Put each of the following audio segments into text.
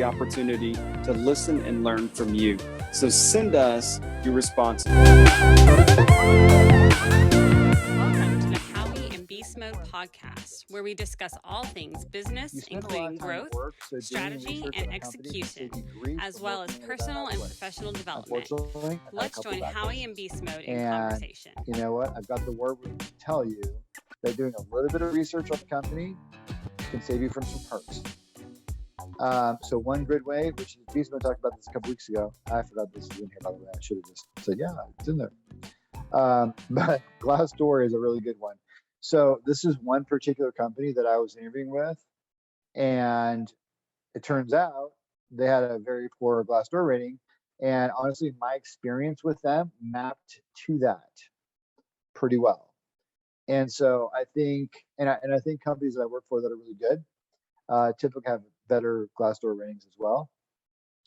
opportunity to listen and learn from you. So send us your responses. Welcome to the Howie and Beastmode podcast, where we discuss all things business, including growth, strategy, and execution, as well as personal and professional development. Let's join Howie and Beastmode in conversation. You know what? I've got the war room to tell you that doing a little bit of research on the company can save you from some perks. So one good way, which Beastmode talked about this a couple weeks ago. I forgot this was in here, by the way. I should have just said, yeah, it's in there. But Glassdoor is a really good one. So this is one particular company that I was interviewing with, and it turns out they had a very poor Glassdoor rating. And honestly, my experience with them mapped to that pretty well. And so I think, and I think companies that I work for that are really good, typically have better Glassdoor ratings as well.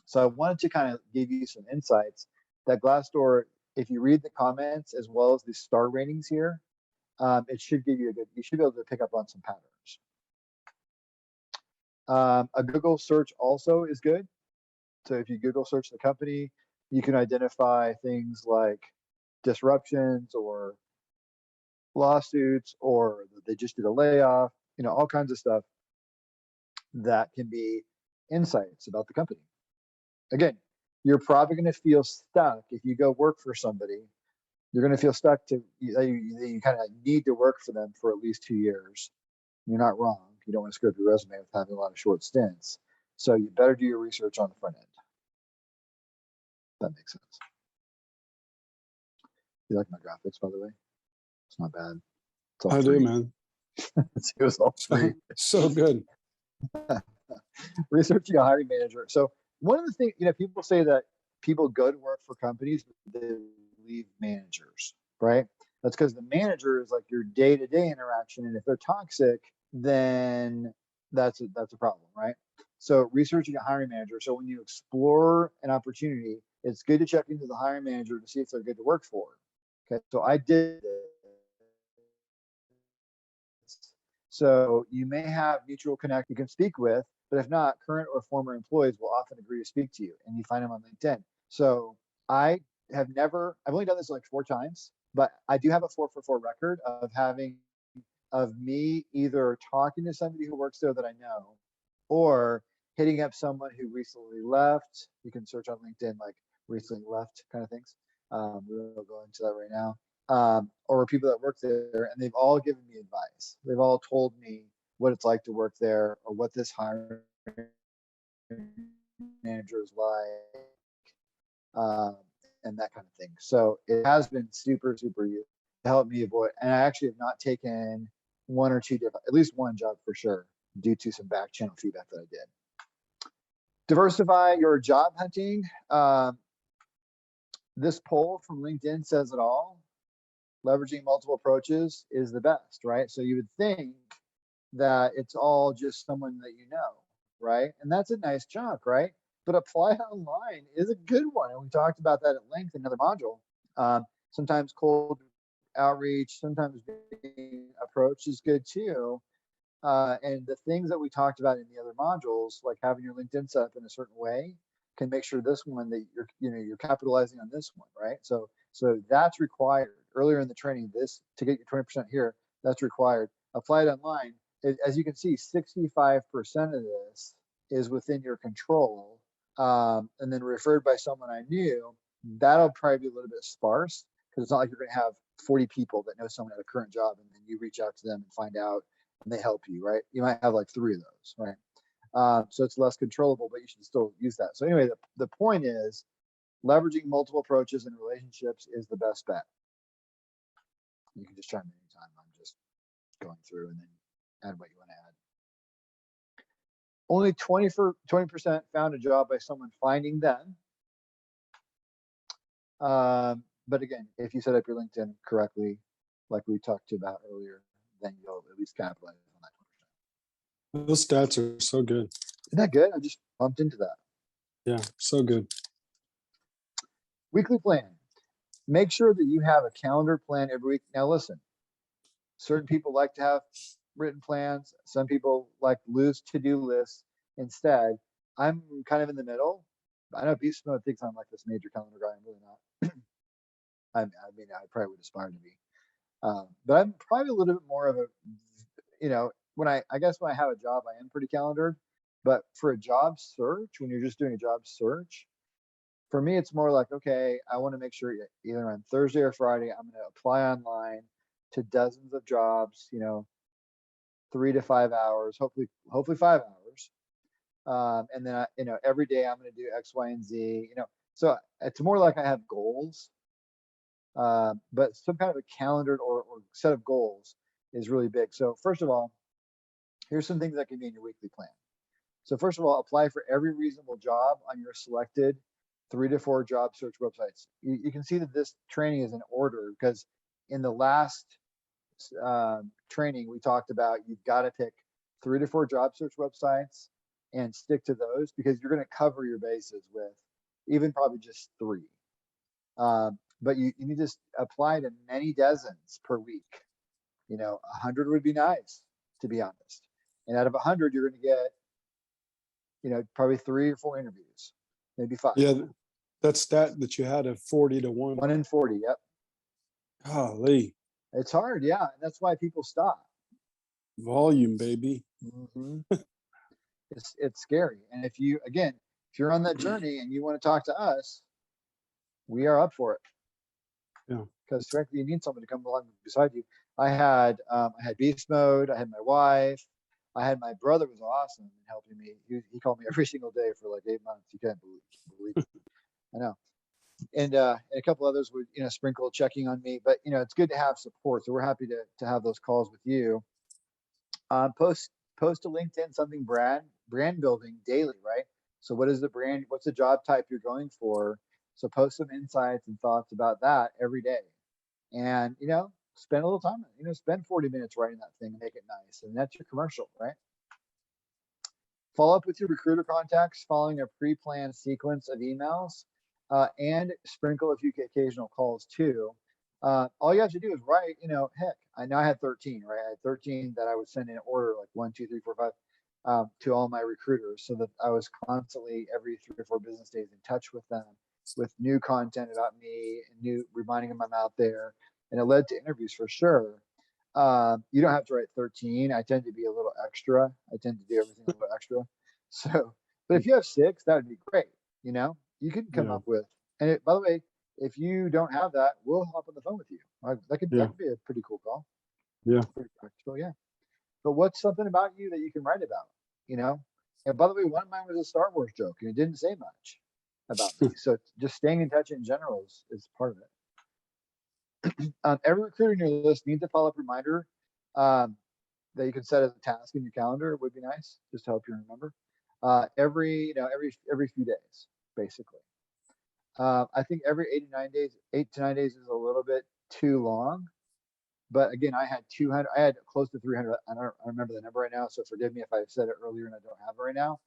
So I wanted to kind of give you some insights that Glassdoor, if you read the comments as well as the star ratings here, it should give you you should be able to pick up on some patterns. A Google search also is good. So if you Google search the company, you can identify things like disruptions or lawsuits, or they just did a layoff, all kinds of stuff that can be insights about the company. Again, you're probably going to feel stuck if you go work for somebody. You're going to feel stuck you kind of need to work for them for at least 2 years. You're not wrong. You don't want to screw up your resume with having a lot of short stints. So you better do your research on the front end. That makes sense. You like my graphics, by the way? It's not bad. I do, man. It was all free. So good. Researching a hiring manager. So one of the things, people say that people go to work for companies, but they leave managers, right? That's because the manager is like your day-to-day interaction, and if they're toxic, then that's a problem, right? So researching a hiring manager. So when you explore an opportunity, it's good to check into the hiring manager to see if they're good to work for. Okay, so I did this. So you may have mutual connect you can speak with, but if not, current or former employees will often agree to speak to you, and you find them on LinkedIn. So I've only done this like 4 times, but I do have a 4-for-4 record of me either talking to somebody who works there that I know, or hitting up someone who recently left. You can search on LinkedIn, like recently left kind of things. We won't go into that right now. Or people that work there, and they've all given me advice. They've all told me what it's like to work there, or what this hiring manager is like, and that kind of thing. So it has been super, super useful to help me avoid, and I actually have not taken 1 or 2 different, at least one job for sure, due to some back channel feedback that I did. Diversify your job hunting. This poll from LinkedIn says it all. Leveraging multiple approaches is the best, right? So you would think that it's all just someone that you know, right? And that's a nice chunk, right? But apply online is a good one. And we talked about that at length in another module. Sometimes cold outreach, sometimes being approach is good too. And the things that we talked about in the other modules, like having your LinkedIn set up in a certain way, can make sure this one that you're capitalizing on this one, right? So that's required. Earlier in the training, this to get your 20% here, that's required. Apply it online. As you can see, 65% of this is within your control, and then referred by someone I knew. That'll probably be a little bit sparse, because it's not like you're going to have 40 people that know someone at a current job, and then you reach out to them and find out, and they help you, right? You might have like 3 of those, right? So it's less controllable, but you should still use that. So anyway, the point is, leveraging multiple approaches in relationships is the best bet. You can just chime in anytime. I'm just going through and then add what you want to add. Only 20% found a job by someone finding them. But again, if you set up your LinkedIn correctly, like we talked about earlier, then you'll at least capitalize on that 20%. Those stats are so good. Isn't that good? I just bumped into that. Yeah, so good. Weekly plan. Make sure that you have a calendar plan every week. Now listen, certain people like to have written plans. Some people like loose to-do lists instead. I'm kind of in the middle. I know Beastmode thinks I'm like this major calendar guy. I'm really not. I mean, I probably would aspire to be. But I'm probably a little bit more of a, when I guess when I have a job, I am pretty calendared. But for a job search, when you're just doing a job search, for me, it's more like, okay, I want to make sure either on Thursday or Friday, I'm going to apply online to dozens of jobs, 3 to 5 hours, hopefully 5 hours. And then, every day I'm going to do X, Y, and Z, so it's more like I have goals. But some kind of a calendared or set of goals is really big. So first of all, here's some things that can be in your weekly plan. So first of all, apply for every reasonable job on your selected 3 to 4 job search websites. You can see that this training is in order because in the last training we talked about you've got to pick 3 to 4 job search websites and stick to those because you're going to cover your bases with even probably just 3. But you need to apply to many dozens per week. 100 would be nice, to be honest. And out of 100, you're going to get, probably 3 or 4 interviews, maybe 5. Yeah, that stat that you had of 40 to 1. 1 in 40, yep. Golly. It's hard, yeah. And that's why people stop. Volume, baby. Mm-hmm. It's scary. And if you're on that journey and you want to talk to us, we are up for it. Yeah. Because frankly, you need someone to come along beside you. I had Beastmode. I had my wife. I had my brother was awesome in helping me. He called me every single day for like 8 months. You can't believe it. I know. And a couple others would sprinkle checking on me. But it's good to have support. So we're happy to have those calls with you. Post to LinkedIn something brand building daily, right? So what is the brand? What's the job type you're going for? So post some insights and thoughts about that every day. And, spend a little time, spend 40 minutes writing that thing and make it nice. And that's your commercial, right? Follow up with your recruiter contacts following a pre-planned sequence of emails and sprinkle a few occasional calls too. All you have to do is write, heck, I had 13, right? I had 13 that I would send in order like 1, 2, 3, 4, 5 to all my recruiters so that I was constantly every 3 or 4 business days in touch with them with new content about me and reminding them I'm out there. And it led to interviews for sure. You don't have to write 13. I tend to be a little extra. I tend to do everything a little extra. So, but if you have 6, that would be great. You can come up with, and by the way, if you don't have that, we'll hop on the phone with you. That could be a pretty cool call. Yeah. Pretty practical, yeah. But what's something about you that you can write about, And by the way, one of mine was a Star Wars joke and it didn't say much about me. So just staying in touch in general is part of it. Every recruiter in your list needs a follow-up reminder that you can set as a task in your calendar. It would be nice just to help you remember. Every few days, basically. I think every 8 to 9 days is a little bit too long. But again, I had close to 300. I don't remember the number right now, so forgive me if I said it earlier and I don't have it right now.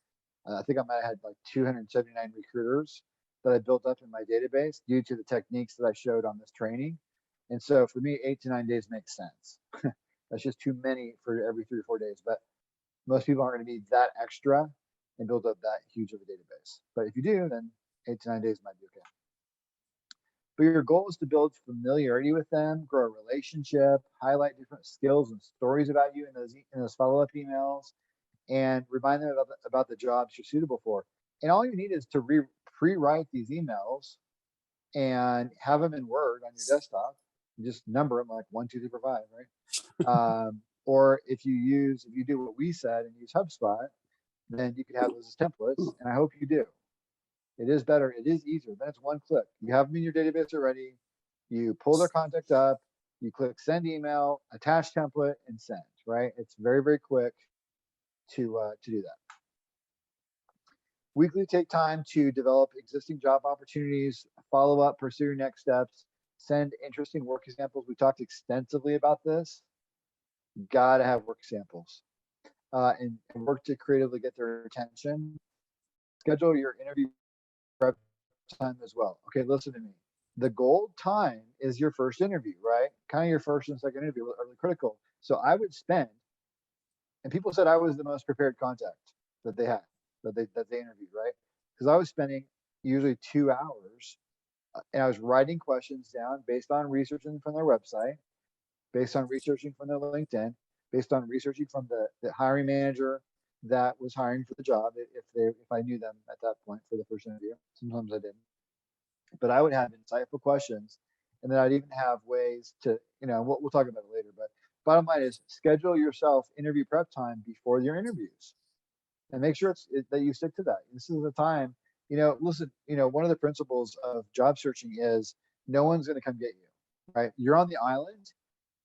I think I might have had like 279 recruiters that I built up in my database due to the techniques that I showed on this training. And so for me, 8 to 9 days makes sense. That's just too many for every 3 or 4 days. But most people aren't going to be that extra and build up that huge of a database. But if you do, then 8 to 9 days might be okay. But your goal is to build familiarity with them, grow a relationship, highlight different skills and stories about you in those follow-up emails, and remind them about the jobs you're suitable for. And all you need is to pre-write these emails and have them in Word on your desktop. You just number them like 1, 2, 3, 4, 5, right? Or if you do what we said and use HubSpot, then you could have those as templates. And I hope you do. It is better. It is easier. Then it's one click. You have them in your database already. You pull their contact up. You click send email, attach template, and send. Right? It's very, very quick to do that. Weekly, take time to develop existing job opportunities, follow up, pursue your next steps, send interesting work examples. We talked extensively about this. Gotta have work samples and work to creatively get their attention. Schedule your interview prep time as well. Okay, listen to me. The gold time is your first interview, right? Kind of your first and second interview are really critical. So I would spend, and people said I was the most prepared contact that they had. that they interviewed, right? Because I was spending usually 2 hours and I was writing questions down based on researching from their website, based on researching from their LinkedIn, based on researching from the hiring manager that was hiring for the job, if I knew them at that point for the first interview. Sometimes I didn't, but I would have insightful questions, and then I'd even have ways to, we'll talk about it later. But bottom line is schedule yourself interview prep time before your interviews, and make sure that you stick to that. This is the time. Listen. One of the principles of job searching is no one's going to come get you. Right? You're on the island.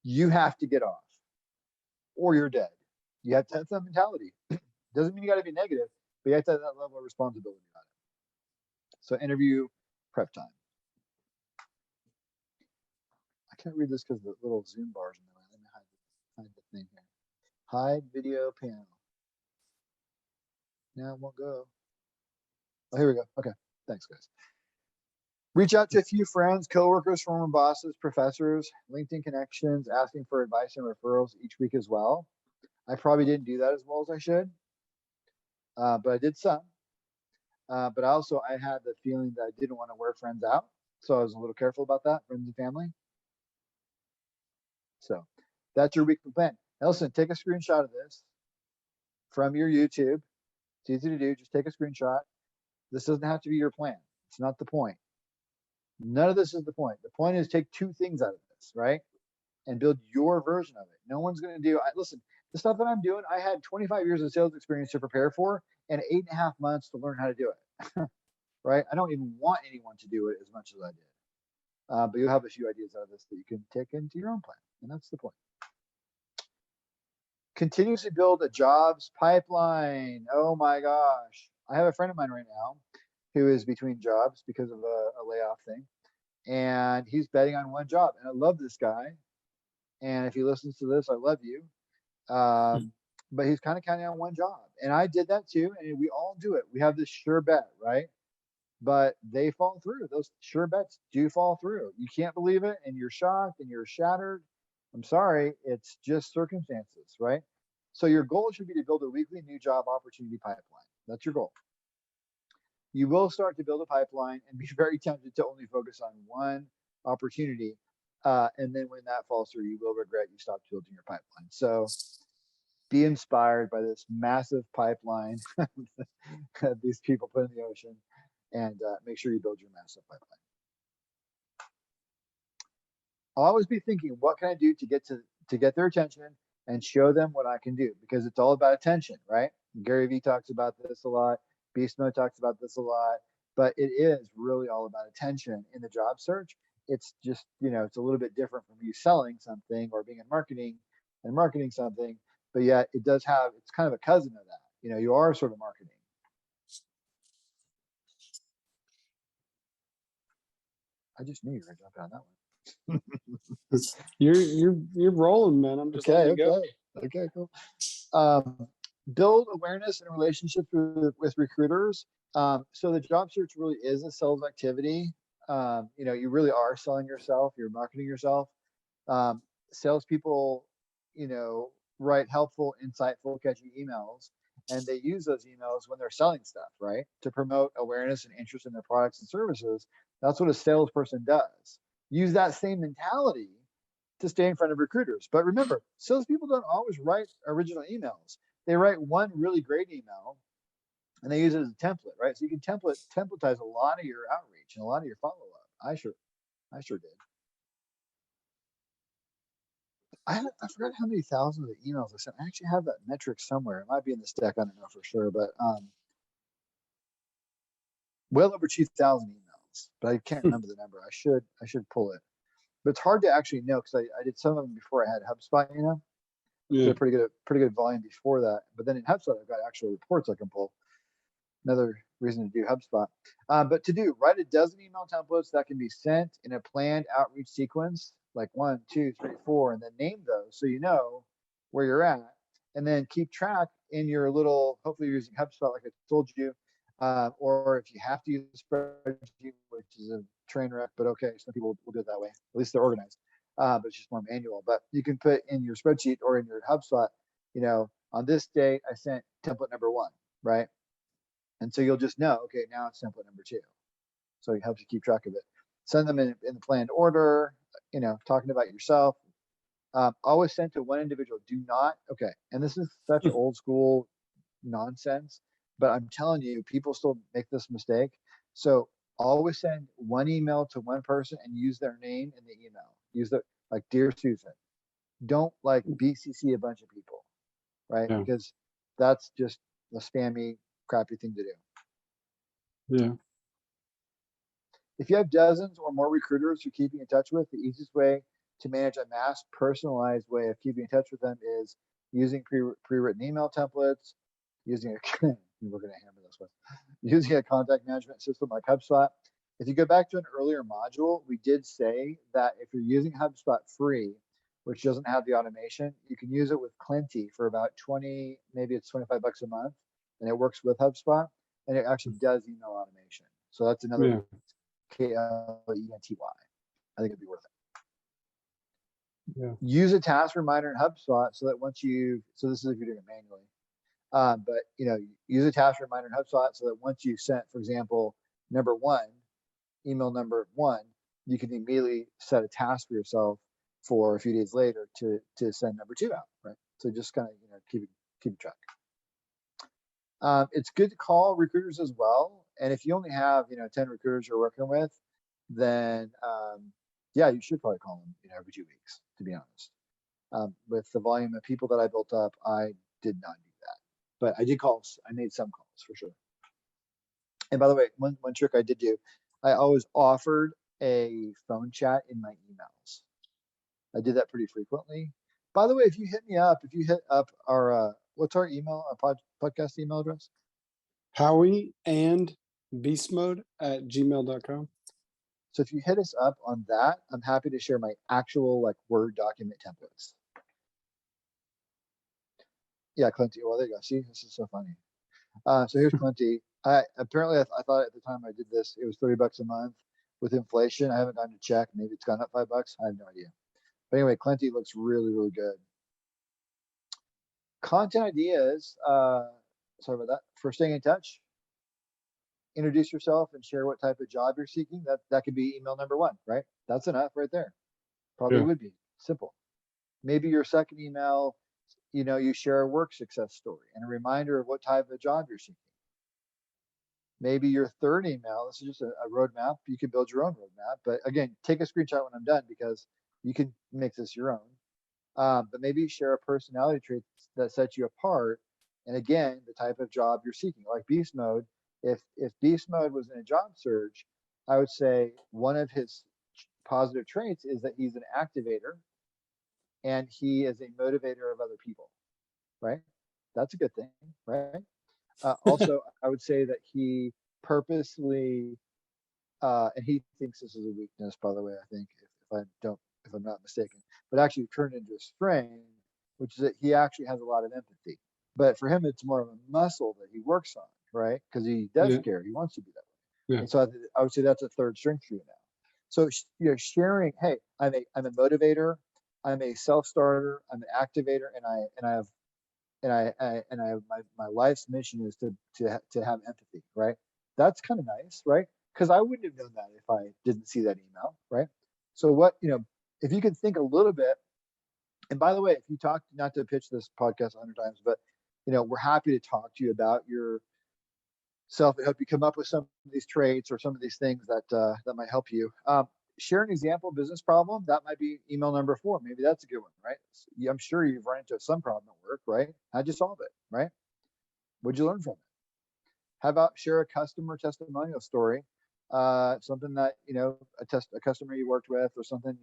You have to get off, or you're dead. You have to have that mentality. Doesn't mean you got to be negative, but you have to have that level of responsibility on it. So interview prep time. I can't read this because the little Zoom bars in the way. Let me hide the thing here. Hide video panel. Now it won't go. Oh, here we go. Okay. Thanks, guys. Reach out to a few friends, coworkers, former bosses, professors, LinkedIn connections, asking for advice and referrals each week as well. I probably didn't do that as well as I should, but I did some. But also, I had the feeling that I didn't want to wear friends out, so I was a little careful about that, friends and family. So that's your weekly plan. Now listen, take a screenshot of this from your YouTube. It's easy to do. Just take a screenshot. This doesn't have to be your plan. It's not the point. None of this is the point. The point is take 2 things out of this, right? And build your version of it. No one's going to do. Listen, the stuff that I'm doing, I had 25 years of sales experience to prepare for and 8.5 months to learn how to do it. Right? I don't even want anyone to do it as much as I did. But you'll have a few ideas out of this that you can take into your own plan. And that's the point. Continuously build a jobs pipeline. Oh my gosh. I have a friend of mine right now who is between jobs because of a layoff thing. And he's betting on one job. And I love this guy. And if he listens to this, I love you. But he's kind of counting on one job. And I did that too. And we all do it. We have this sure bet, right? But they fall through. Those sure bets do fall through. You can't believe it. And you're shocked and you're shattered. I'm sorry. It's just circumstances, right? So your goal should be to build a weekly new job opportunity pipeline. That's your goal. You will start to build a pipeline and be very tempted to only focus on one opportunity. And then when that falls through, you will regret you stopped building your pipeline. So be inspired by this massive pipeline that these people put in the ocean, and make sure you build your massive pipeline. I'll always be thinking, what can I do to get their attention and show them what I can do? Because it's all about attention, right? Gary Vee talks about this a lot. Beastmode talks about this a lot, but it is really all about attention in the job search. It's just, it's a little bit different from you selling something or being in marketing and marketing something, but yet it's kind of a cousin of that. You are sort of marketing. I just knew you were going to jump on that one. You're rolling, man. I'm just okay, cool. Build awareness and relationships with recruiters. So the job search really is a sales activity. You really are selling yourself. You're marketing yourself. Salespeople, write helpful, insightful, catchy emails, and they use those emails when they're selling stuff, right? To promote awareness and interest in their products and services. That's what a salesperson does. Use that same mentality to stay in front of recruiters. But remember, salespeople don't always write original emails. They write one really great email and they use it as a template, right? So you can templatize a lot of your outreach and a lot of your follow-up. I sure did. I forgot how many thousands of emails I sent. I actually have that metric somewhere. It might be in this deck. I don't know for sure, but well over 2,000 emails. But I can't remember the number. I should pull it. But it's hard to actually know because I did some of them before I had HubSpot. Yeah. So pretty good volume before that. But then in HubSpot, I've got actual reports I can pull. Another reason to do HubSpot. But write a dozen email templates that can be sent in a planned outreach sequence, like 1, 2, 3, 4, and then name those so you know where you're at. And then keep track in your little, hopefully you're using HubSpot like I told you, or if you have to use a spreadsheet, which is a train wreck, but okay, some people will do it that way. At least they're organized. But it's just more manual. But you can put in your spreadsheet or in your HubSpot, on this date, I sent template number 1, right? And so you'll just know, okay, now it's template number 2. So it helps you keep track of it. Send them in the planned order, talking about yourself. Always send to one individual. Do not, okay, and this is such old school nonsense, but I'm telling you, people still make this mistake. So always send one email to one person and use their name in the email. Use the, like, Dear Susan. Don't like BCC a bunch of people, right? Yeah. Because that's just a spammy, crappy thing to do. Yeah. If you have dozens or more recruiters you're keeping in touch with, the easiest way to manage a mass personalized way of keeping in touch with them is using pre-written email templates, using a, we're going to hammer this one, using a contact management system like HubSpot. If you go back to an earlier module, we did say that if you're using HubSpot free, which doesn't have the automation, you can use it with Clinty for about 20, maybe it's $25 a month, and it works with HubSpot, and it actually does email automation. So that's another Yeah. Klenty. I think it'd be worth it. Yeah. Use a task reminder in HubSpot so that once so this is if you're doing it manually, but use a task reminder in HubSpot so that once you sent, for example, email number one, you can immediately set a task for yourself for a few days later to send number 2 out, right? So just kind of keep track. It's good to call recruiters as well. And if you only have 10 recruiters you're working with, then yeah, you should probably call them every 2 weeks, to be honest. With the volume of people that I built up, I did not do that, but I did calls. I made some calls for sure. And by the way, one trick I did do, I always offered a phone chat in my emails. I did that pretty frequently. By the way, if you hit up our what's our email, our podcast email address? Howie and Beastmode at gmail.com. So if you hit us up on that, I'm happy to share my actual Word document templates. Yeah, Clinty. Well, there you go. See, this is so funny. So here's Clinty. Apparently I thought at the time I did this, it was $30 a month. With inflation, I haven't gotten to check. Maybe it's gone up $5. I have no idea. But anyway, Clinty looks really, really good. Content ideas. Sorry about that. For staying in touch, introduce yourself and share what type of job you're seeking. That could be email number 1, right? That's enough right there. Probably would be simple. Maybe your second email, you share a work success story and a reminder of what type of job you're seeking. Maybe your third email, this is just a roadmap. You can build your own roadmap, but again, take a screenshot when I'm done because you can make this your own. But maybe share a personality trait that sets you apart. And again, the type of job you're seeking, like Beastmode. If Beastmode was in a job search, I would say one of his positive traits is that he's an activator and he is a motivator of other people, right? That's a good thing, right? Also, I would say that he purposely, and he thinks this is a weakness, by the way, I think, if I'm not mistaken, but actually turned into a strength, which is that he actually has a lot of empathy. But for him, it's more of a muscle that he works on, right? Because he does care. He wants to be that way. Yeah. And so I would say that's a third strength for you now. So sharing, hey, I'm a motivator, I'm a self-starter, I'm an activator, and my life's mission is to have empathy, right? That's kind of nice, right? Because I wouldn't have known that if I didn't see that email, right? So if you can think a little bit, and by the way, if you talk, not to pitch this podcast 100 times, but we're happy to talk to you about your self, help you come up with some of these traits or some of these things that might help you. Share an example business problem. That might be email number 4. Maybe that's a good one, right? I'm sure you've run into some problem at work, right? How'd you solve it, right? What'd you learn from it? How about share a customer testimonial story? Something that, a customer you worked with, or something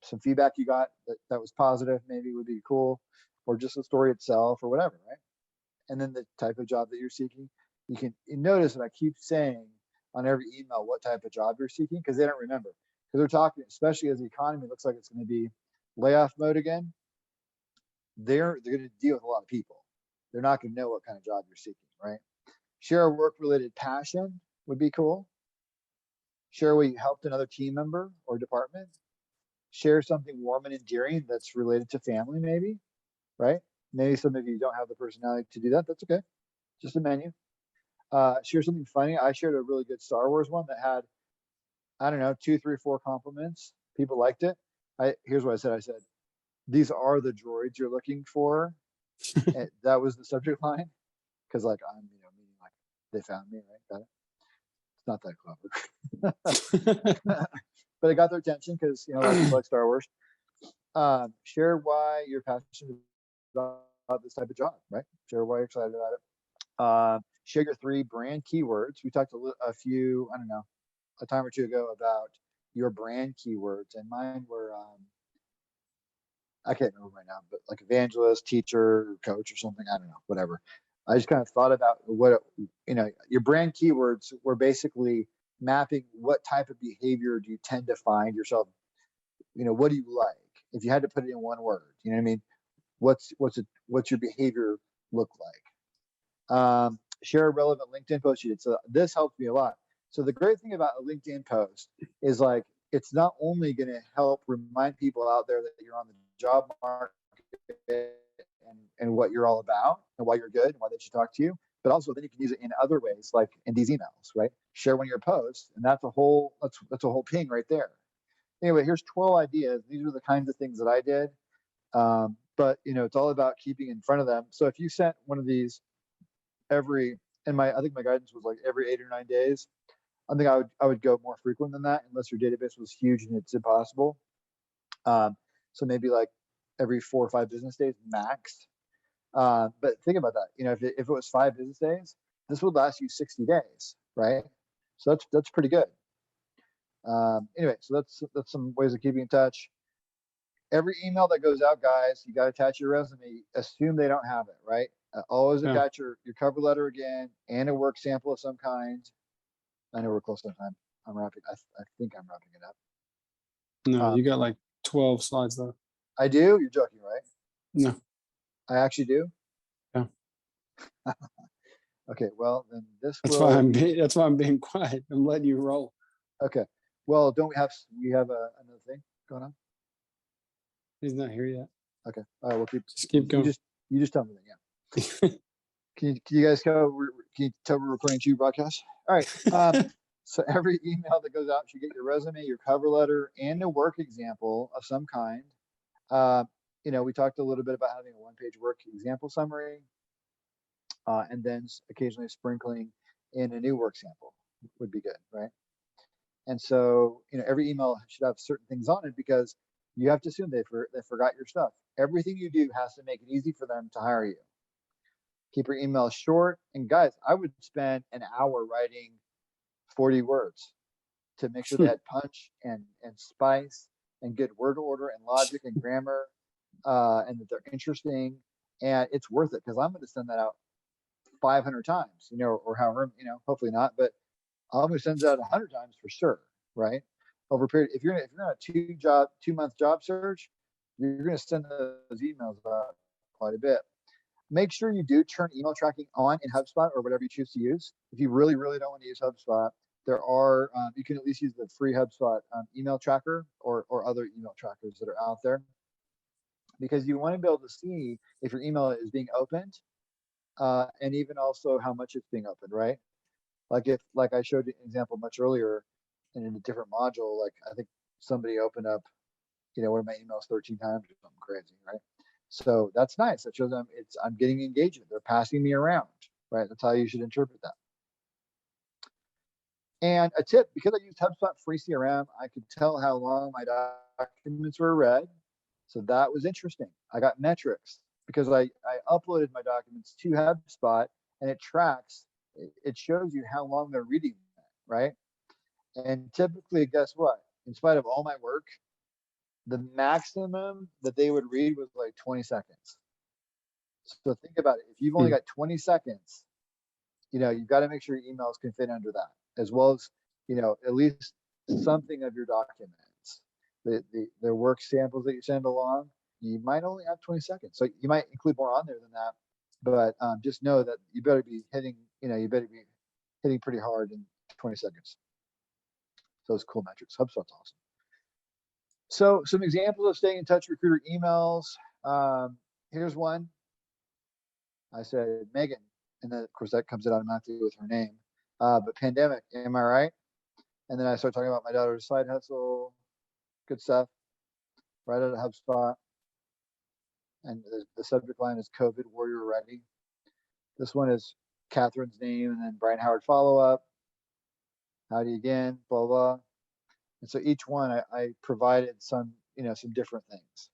some feedback you got that was positive, maybe would be cool, or just the story itself or whatever, right? And then the type of job that you're seeking. You notice that I keep saying on every email what type of job you're seeking, because they don't remember. Because they're talking, especially as the economy looks like it's going to be layoff mode again, they're going to deal with a lot of people. They're not going to know what kind of job you're seeking, right? Share a work-related passion would be cool. Share where you helped another team member or department. Share something warm and endearing that's related to family, maybe, right? Maybe some of you don't have the personality to do that. That's okay. Just a menu. Share something funny. I shared a really good Star Wars one that had, I don't know, 2, 3, 4 compliments. People liked it. Here's what I said. I said, these are the droids you're looking for. And that was the subject line. Cause like I'm, meaning like they found me, right? Got it. It's not that clever. But it got their attention because, a lot of people like Star Wars. Share why you're passionate about this type of job, right? Share why you're excited about it. Share your 3 brand keywords. We talked a few, I don't know, a time or two ago about your brand keywords, and mine were, I can't remember right now, but like evangelist, teacher, coach, or something. I don't know, whatever. I just kind of thought about what, your brand keywords were basically mapping what type of behavior do you tend to find yourself, what do you like? If you had to put it in one word, you know what I mean? What's your behavior look like? Share a relevant LinkedIn post you did. So this helped me a lot. So the great thing about a LinkedIn post is like, it's not only going to help remind people out there that you're on the job market and what you're all about and why you're good and why they should talk to you, but also then you can use it in other ways, like in these emails, right? Share one of your posts, and that's a whole ping right there. Anyway, here's 12 ideas. These are the kinds of things that I did. But it's all about keeping in front of them. So if you sent one of these I think my guidance was like every 8 or 9 days. I think I would go more frequent than that, unless your database was huge and it's impossible. So maybe like every 4 or 5 business days max. But think about that. If it was 5 business days, this would last you 60 days, right? So that's pretty good. Anyway, so that's some ways of keeping in touch. Every email that goes out, guys, you got to attach your resume. Assume they don't have it, right? Always attach your cover letter again and a work sample of some kind. I know we're close to time. I think I'm wrapping it up. No, you got like 12 slides though. I do? You're joking, right? No. I actually do? Yeah. Okay, well, then that's why I'm being quiet. I'm letting you roll. Okay. Well, don't we have another thing going on? He's not here yet. Okay. All right, we'll keep going. You just tell me then, yeah. Can you guys tell we're recording 2 broadcasts? All right. So every email that goes out should get your resume, your cover letter, and a work example of some kind. We talked a little bit about having a 1-page work example summary, and then occasionally sprinkling in a new work sample would be good, right? And so, every email should have certain things on it because you have to assume they forgot your stuff. Everything you do has to make it easy for them to hire you. Keep your emails short. And guys, I would spend an hour writing 40 words to make sure they had punch and spice and good word order and logic and grammar, and that they're interesting. And it's worth it because I'm going to send that out 500 times, or however, hopefully not, but I'm going to send it out 100 times for sure, right? Over a period, if you're on a 2-month job search, you're going to send those emails out quite a bit. Make sure you do turn email tracking on in HubSpot or whatever you choose to use. If you really, really don't want to use HubSpot, there are, you can at least use the free HubSpot email tracker or other email trackers that are out there, because you want to be able to see if your email is being opened, and even also how much it's being opened, right? Like I showed you an example much earlier in a different module, like I think somebody opened up, one of my emails 13 times or something crazy, right? So that's nice. That shows them I'm getting engagement. They're passing me around, right? That's how you should interpret that. And a tip, because I used HubSpot free CRM, I could tell how long my documents were read. So that was interesting. I got metrics because I uploaded my documents to HubSpot, and it tracks, it shows you how long they're reading that, right? And typically, guess what? In spite of all my work, the maximum that they would read was like 20 seconds. So think about it. If you've only got 20 seconds, you've got to make sure your emails can fit under that, as well as, at least something of your documents. The work samples that you send along, you might only have 20 seconds. So you might include more on there than that, but just know that you better be hitting pretty hard in 20 seconds. So those cool metrics. HubSpot's awesome. So some examples of staying in touch with recruiter emails. Here's one. I said, Megan, And then of course that comes out automatically with her name. But pandemic, am I right? And then I start talking about my daughter's side hustle, good stuff, right out of HubSpot. And the subject line is COVID Warrior Ready. This one is Catherine's name and then Brian Howard follow-up. Howdy again, blah, blah. And so each one I provided some, some different things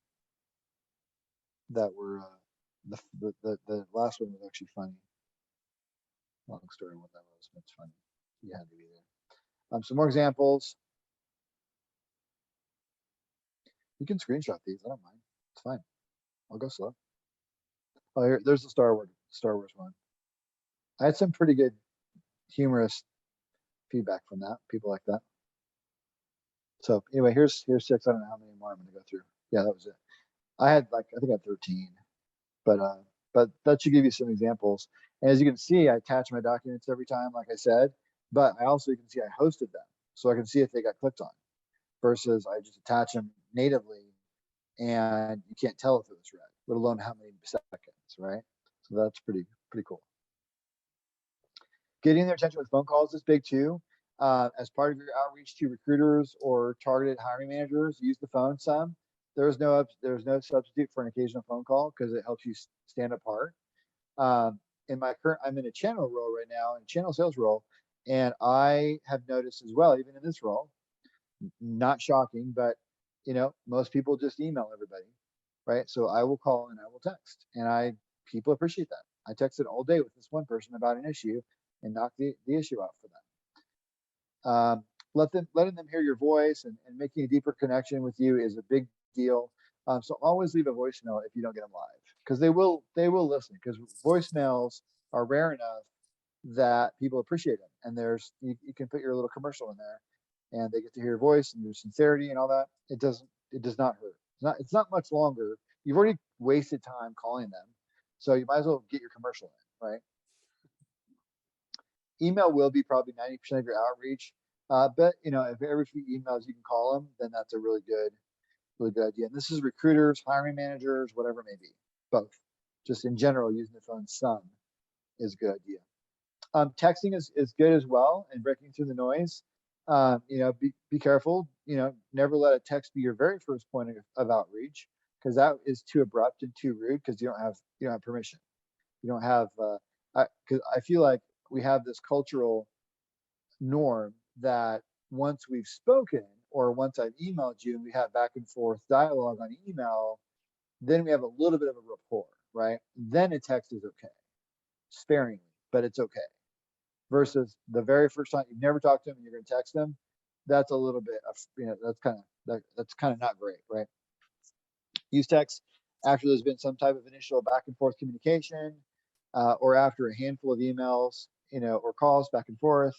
that were, the last one was actually funny. Long story what that was, but it's funny. You had to be there. Some more examples. You can screenshot these, I don't mind. It's fine. I'll go slow. Oh, there's the Star Wars one. I had some pretty good humorous feedback from that. People like that. So anyway, here's 6. I don't know how many more I'm going to go through. Yeah, that was it. I think I had 13, but that should give you some examples. And as you can see, I attach my documents every time, like I said, but you can see I hosted them, so I can see if they got clicked on, versus I just attach them natively, and you can't tell if it was read, let alone how many seconds, right? So that's pretty cool. Getting their attention with phone calls is big too. As part of your outreach to recruiters or targeted hiring managers, use the phone some. There's no substitute for an occasional phone call because it helps you stand apart. I'm in a channel role right now, in a channel sales role, and I have noticed as well, even in this role, not shocking, but most people just email everybody, right? So I will call and I will text, and people appreciate that. I texted all day with this one person about an issue and knocked the issue out for them. Letting them hear your voice and making a deeper connection with you is a big deal. So always leave a voicemail if you don't get them live, because they will listen, because voicemails are rare enough that people appreciate them. And you can put your little commercial in there, and they get to hear your voice and your sincerity and all that. It does not hurt. It's not much longer. You've already wasted time calling them, so you might as well get your commercial in, right? Email will be probably 90% of your outreach, but if every few emails you can call them, then that's a really good idea. And this is recruiters, hiring managers, whatever it may be, both. Just in general, using the phone some is a good idea. Texting is good as well, and breaking through the noise. Be careful. Never let a text be your very first point of outreach, because that is too abrupt and too rude, because you don't have permission. You don't have. Because I feel like we have this cultural norm that once we've spoken, or once I've emailed you and we have back and forth dialogue on email, then we have a little bit of a rapport, right? Then a text is okay, sparingly, but it's okay. Versus the very first time you've never talked to them and you're going to text them, that's a little bit of, that's kind of not great, right? Use text after there's been some type of initial back and forth communication, or after a handful of emails, or calls back and forth.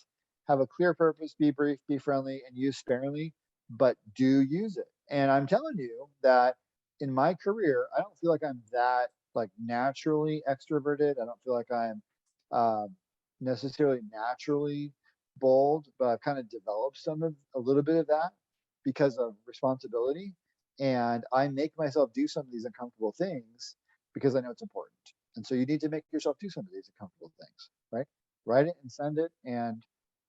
Have a clear purpose, be brief, be friendly, and use sparingly, but do use it. And I'm telling you that in my career, I don't feel like I'm that naturally extroverted. I don't feel like I'm necessarily naturally bold, but I've kind of developed a little bit of that because of responsibility. And I make myself do some of these uncomfortable things because I know it's important. And so you need to make yourself do some of these uncomfortable things, right? Write it and send it, and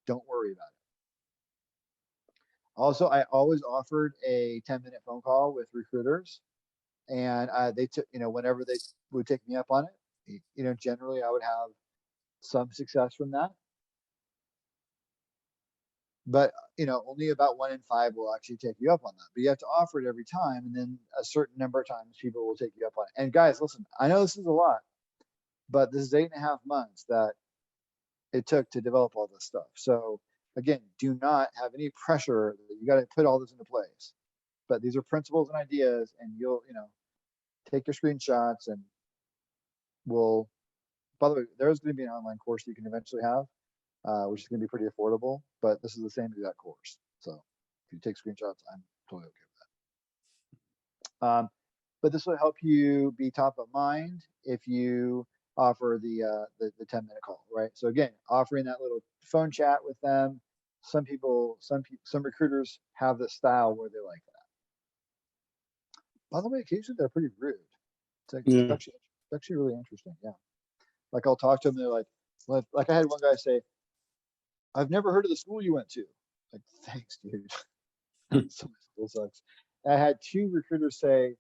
don't worry about it. Also, I always offered a 10-minute phone call with recruiters, and they took, whenever they would take me up on it, generally I would have some success from that. But, only about 1 in 5 will actually take you up on that. But you have to offer it every time, and then a certain number of times people will take you up on it. And guys, listen, I know this is a lot, but this is 8.5 months that it took to develop all this stuff. So again, do not have any pressure that you got to put all this into place. But these are principles and ideas, and you'll, take your screenshots, and by the way, there's going to be an online course you can eventually have, which is going to be pretty affordable, but this is the same exact course. So if you take screenshots, I'm totally okay with that. But this will help you be top of mind if you offer the 10-minute call, right? So again, offering that little phone chat with them. Some recruiters have this style where they like that. By the way, occasionally they're pretty rude. It's actually really interesting. Yeah. Like I'll talk to them, they're like I had one guy say, "I've never heard of the school you went to." Like, thanks, dude. So my school sucks. I had 2 recruiters say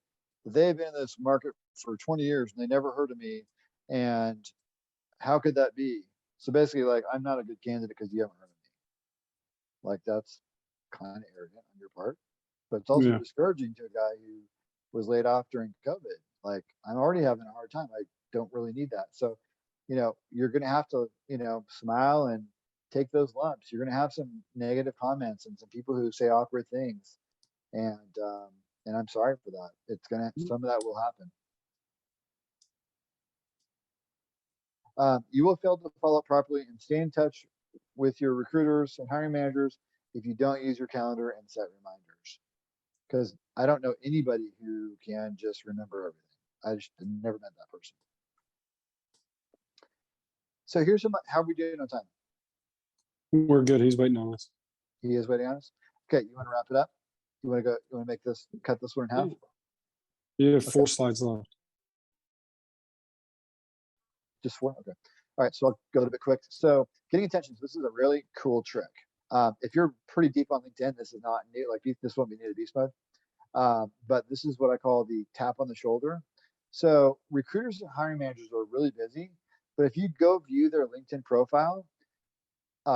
they've been in this market for 20 years and they never heard of me. And how could that be? So basically, like, I'm not a good candidate because you haven't heard of me. Like, that's kind of arrogant on your part, but it's also Yeah. discouraging to a guy who was laid off during COVID. Like, I'm already having a hard time. I don't really need that. So, you're going to have to, smile and take those lumps. You're going to have some negative comments and some people who say awkward things. And I'm sorry for that. It's some of that will happen. You will fail to follow up properly and stay in touch with your recruiters and hiring managers if you don't use your calendar and set reminders. Because I don't know anybody who can just remember everything. I just never met that person. So here's how we doing on time. We're good. He's waiting on us. He is waiting on us. Okay, you want to wrap it up? You want to go? You want to cut this one in half? You have 4 slides left. Just 4? Okay. All right, so I'll go a little bit quick. So getting attention. So this is a really cool trick. If you're pretty deep on LinkedIn, this is not new. Like, this won't be new to Beast Mode. But this is what I call the tap on the shoulder. So recruiters and hiring managers are really busy, but if you go view their LinkedIn profile,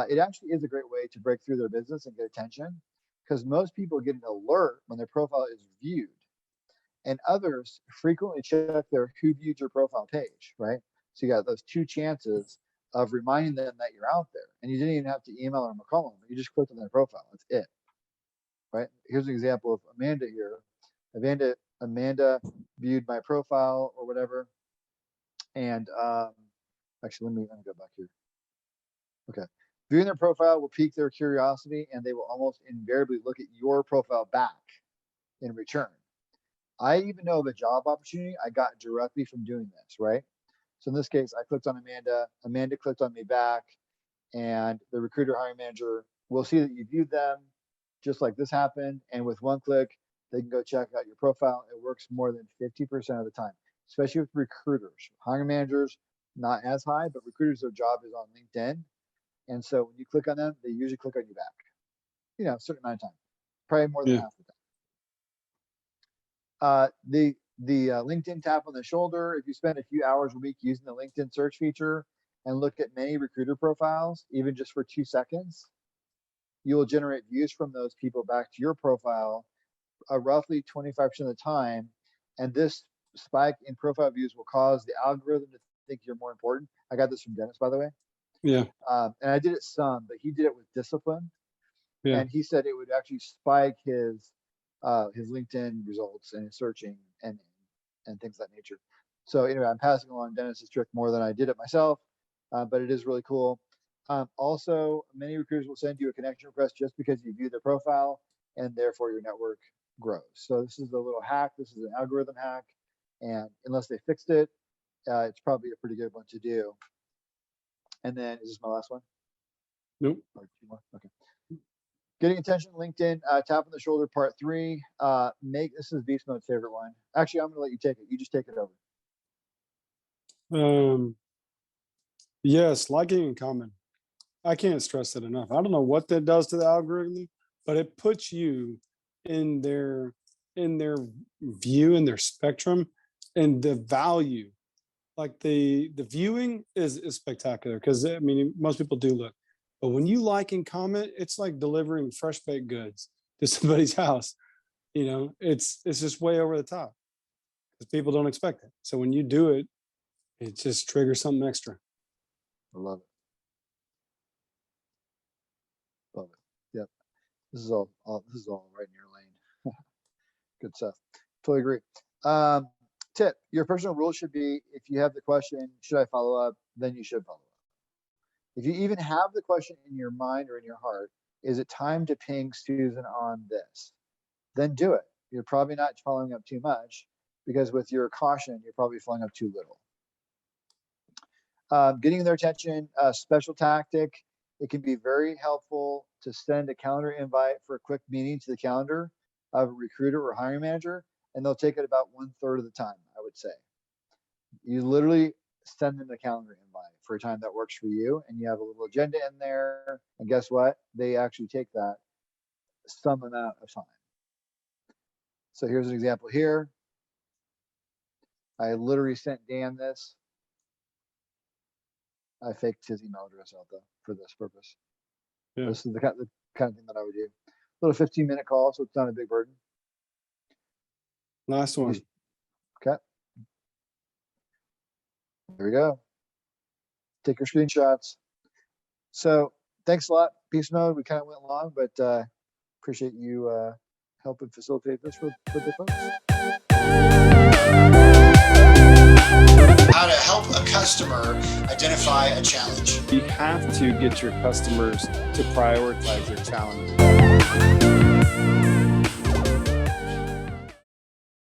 it actually is a great way to break through their business and get attention, because most people get an alert when their profile is viewed, and others frequently check their who viewed your profile page, right? So you got those 2 chances of reminding them that you're out there, and you didn't even have to email them or call them. You just clicked on their profile. That's it, right? Here's an example of Amanda here. Amanda viewed my profile or whatever, and actually, let me go back here. Okay. Viewing their profile will pique their curiosity, and they will almost invariably look at your profile back in return. I even know of a job opportunity I got directly from doing this, right? So in this case, I clicked on Amanda. Amanda clicked on me back, and the recruiter hiring manager will see that you viewed them, just like this happened. And with one click, they can go check out your profile. It works more than 50% of the time, especially with recruiters. Hiring managers, not as high, but recruiters, their job is on LinkedIn. And so when you click on them, they usually click on you back, a certain amount of time, probably more than half the time. The LinkedIn tap on the shoulder, if you spend a few hours a week using the LinkedIn search feature and look at many recruiter profiles, even just for 2 seconds, you will generate views from those people back to your profile roughly 25% of the time. And this spike in profile views will cause the algorithm to think you're more important. I got this from Dennis, by the way. Yeah. And I did it some, but he did it with discipline. Yeah. And he said it would actually spike his LinkedIn results and his searching and things of that nature. So anyway, I'm passing along Dennis's trick more than I did it myself, but it is really cool. Also, many recruiters will send you a connection request just because you view their profile, and therefore your network grows. So this is a little hack. This is an algorithm hack, and unless they fixed it, it's probably a pretty good one to do. And then, is this my last one? Nope. Or 2 more? Okay. Getting attention, LinkedIn, tap on the shoulder, part 3. This is Beast Mode's favorite one. Actually, I'm going to let you take it. You just take it over. Yes, liking and commenting. I can't stress that enough. I don't know what that does to the algorithm, but it puts you in their view, in their spectrum, and the value. Like the viewing is spectacular, because I mean, most people do look, but when you like and comment, it's like delivering fresh baked goods to somebody's house. It's just way over the top because people don't expect it. So when you do it, it just triggers something extra. I love it. Love it. Yep. This is all right in your lane. Good stuff. Totally agree. Tip, your personal rule should be, if you have the question, should I follow up? Then you should follow up. If you even have the question in your mind or in your heart, is it time to ping Susan on this? Then do it. You're probably not following up too much, because with your caution, you're probably following up too little. Getting their attention, special tactic. It can be very helpful to send a calendar invite for a quick meeting to the calendar of a recruiter or hiring manager, and they'll take it about 1/3 of the time, I would say. You literally send them a calendar invite for a time that works for you, and you have a little agenda in there. And guess what? They actually take that some amount of time. So here's an example here. I literally sent Dan this. I faked his email address out though for this purpose. Yeah. This is the kind of thing that I would do. A little 15-minute call, so it's not a big burden. Last one. Okay. There we go. Take your screenshots. So thanks a lot, Beastmode. We kind of went long, but appreciate you helping facilitate this for the folks. How to help a customer identify a challenge. You have to get your customers to prioritize their challenges.